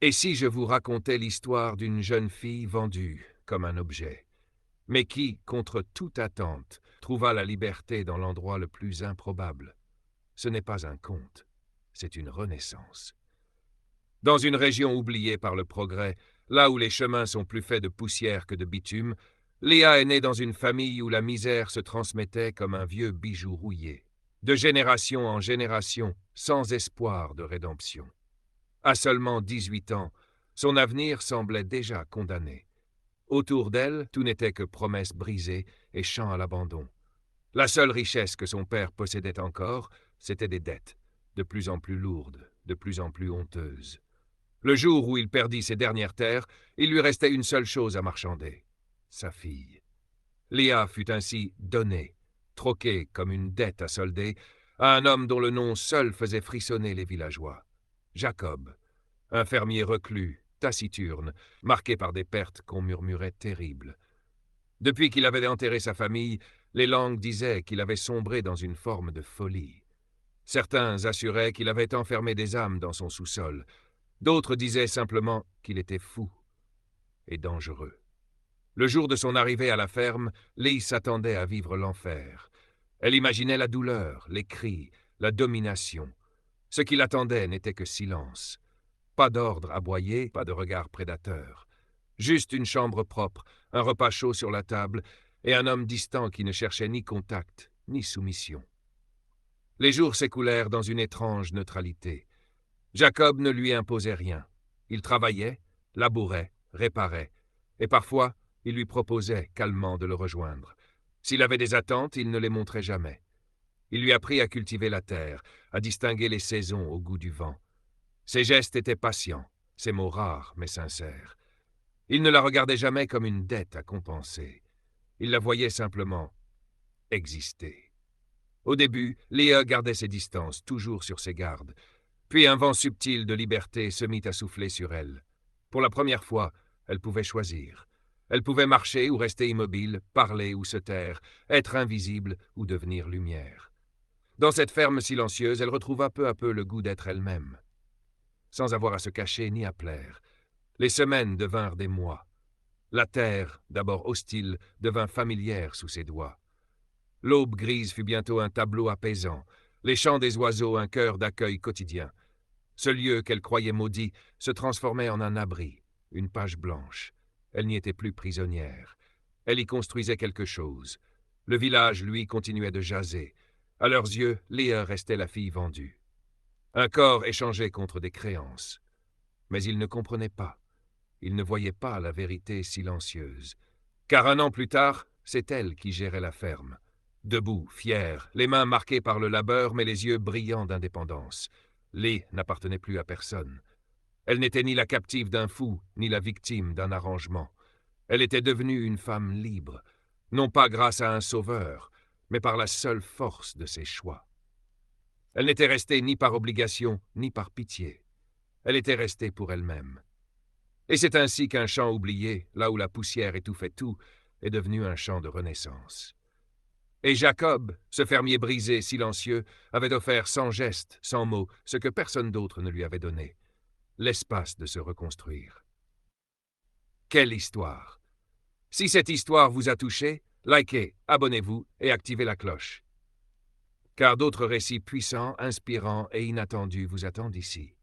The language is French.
Et si je vous racontais l'histoire d'une jeune fille vendue comme un objet, mais qui, contre toute attente, trouva la liberté dans l'endroit le plus improbable? Ce n'est pas un conte, c'est une renaissance. Dans une région oubliée par le progrès, là où les chemins sont plus faits de poussière que de bitume, Léa est née dans une famille où la misère se transmettait comme un vieux bijou rouillé, de génération en génération, sans espoir de rédemption. À seulement 18 ans, son avenir semblait déjà condamné. Autour d'elle, tout n'était que promesses brisées et chants à l'abandon. La seule richesse que son père possédait encore, c'étaient des dettes, de plus en plus lourdes, de plus en plus honteuses. Le jour où il perdit ses dernières terres, il lui restait une seule chose à marchander, sa fille. Léa fut ainsi donnée, troquée comme une dette à solder, à un homme dont le nom seul faisait frissonner les villageois. Jacob, un fermier reclus, taciturne, marqué par des pertes qu'on murmurait terribles. Depuis qu'il avait enterré sa famille, les langues disaient qu'il avait sombré dans une forme de folie. Certains assuraient qu'il avait enfermé des âmes dans son sous-sol. D'autres disaient simplement qu'il était fou et dangereux. Le jour de son arrivée à la ferme, Lee s'attendait à vivre l'enfer. Elle imaginait la douleur, les cris, la domination. Ce qui l'attendait n'était que silence. Pas d'ordre aboyé, pas de regard prédateur. Juste une chambre propre, un repas chaud sur la table et un homme distant qui ne cherchait ni contact, ni soumission. Les jours s'écoulèrent dans une étrange neutralité. Jacob ne lui imposait rien. Il travaillait, labourait, réparait, et parfois, il lui proposait calmement de le rejoindre. S'il avait des attentes, il ne les montrait jamais. Il lui apprit à cultiver la terre, à distinguer les saisons au goût du vent. Ses gestes étaient patients, ses mots rares mais sincères. Il ne la regardait jamais comme une dette à compenser. Il la voyait simplement exister. Au début, Léa gardait ses distances, toujours sur ses gardes. Puis un vent subtil de liberté se mit à souffler sur elle. Pour la première fois, elle pouvait choisir. Elle pouvait marcher ou rester immobile, parler ou se taire, être invisible ou devenir lumière. Dans cette ferme silencieuse, elle retrouva peu à peu le goût d'être elle-même, sans avoir à se cacher ni à plaire. Les semaines devinrent des mois. La terre, d'abord hostile, devint familière sous ses doigts. L'aube grise fut bientôt un tableau apaisant, les chants des oiseaux un cœur d'accueil quotidien. Ce lieu qu'elle croyait maudit se transformait en un abri, une page blanche. Elle n'y était plus prisonnière. Elle y construisait quelque chose. Le village, lui, continuait de jaser. À leurs yeux, Léa restait la fille vendue. Un corps échangé contre des créances. Mais ils ne comprenaient pas. Ils ne voyaient pas la vérité silencieuse. Car un an plus tard, c'est elle qui gérait la ferme. Debout, fière, les mains marquées par le labeur, mais les yeux brillants d'indépendance. Lee n'appartenait plus à personne. Elle n'était ni la captive d'un fou, ni la victime d'un arrangement. Elle était devenue une femme libre, non pas grâce à un sauveur, mais par la seule force de ses choix. Elle n'était restée ni par obligation, ni par pitié. Elle était restée pour elle-même. Et c'est ainsi qu'un champ oublié, là où la poussière étouffait tout, est devenu un champ de renaissance. Et Jacob, ce fermier brisé, silencieux, avait offert sans geste, sans mot, ce que personne d'autre ne lui avait donné, l'espace de se reconstruire. Quelle histoire! Si cette histoire vous a touché, likez, abonnez-vous et activez la cloche. Car d'autres récits puissants, inspirants et inattendus vous attendent ici.